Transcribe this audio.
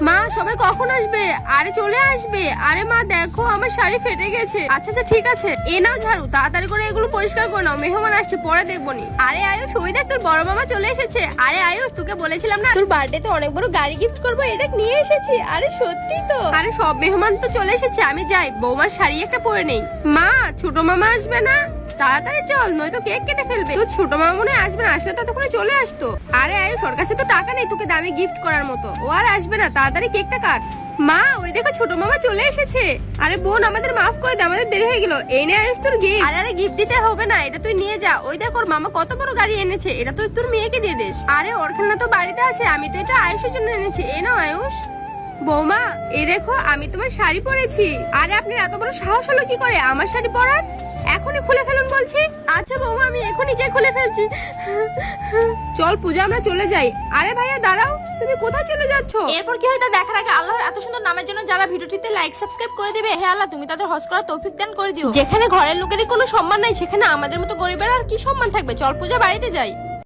মা সবাই কখন আসবে? আরে চলে আসবে। আরে মা দেখো আমার শাড়ি ফেটে গেছে। আচ্ছা আচ্ছা ঠিক আছে, এ নাও ঝাড়ু, তাড়াতাড়ি করে এগুলো পরিষ্কার করে নাও, মেহমান আসছে পরে দেখবো নি। আরে আয়ুষ ওই দেখ তোর বড় মামা চলে এসেছে। আরে আয়ুষ তোকে বলেছিলাম না তোর বার্থডেতে অনেক বড় গাড়ি গিফট করবো, এই দেখ নিয়ে এসেছি। আরে সত্যি তো? আরে সব মেহমান তো চলে এসেছে, আমি যাই বৌমার শাড়ি একটা পরে নেই। মা ছোট মামা আসবে না? তাড়াতাড়ি চল, নয়তো কেক কেটে ফেলবে। তোর ছোট মামা মনে হয় আসবে না, আসলে ততক্ষণে চলে আসতো। আরে আয়ুষ ওর কাছে তো টাকা নেই তোকে দামি গিফট করার মতো, ও আর আসবে না, তাড়াতাড়ি কেকটা কাট। মা ওই দেখো ছোট মামা চলে এসেছে। আরে বোন আমাদের মাফ করে দে, আমাদের দেরি হয়ে গেল। এই নে আয়ুষ তোর গিফট। আরে গিফট দিতে হবে না, এটা তুই নিয়ে যা। ওই দেখ ওর মামা কত বড় গাড়ি এনেছে, এটা তুই তোর মেয়েকে দিয়ে দিস। আরে ওর খেলনা তো বাড়িতে আছে, আমি তো এটা আয়ুষের জন্য এনেছি। এই নাও আয়ুষ। বৌমা এই দেখো আমি তোমার শাড়ি পরেছি। আরে আপনার এত বড় সাহস হলো কি করে আমার শাড়ি পরার? এখনই খুলে ফেলুন বলছি। আচ্ছা বৌমা আমি এখনই গিয়ে খুলে ফেলছি। চল পূজা আমরা চলে যাই। আরে ভাইয়া দাঁড়াও, তুমি কোথায় চলে যাচ্ছ? এরপর কি হয় তা দেখার আগে আল্লাহর এত সুন্দর নামের জন্য যারা ভিডিওটিতে লাইক সাবস্ক্রাইব করে দিবে, হে আল্লাহ তুমি তাদের হজ করার তৌফিক দান করে দিও। যেখানে ঘরের লোকেরই কোনো সম্মান নাই সেখানে আমাদের মতো গরিবের আর কি সম্মান থাকবে? চল পূজা বাড়িতে যাই।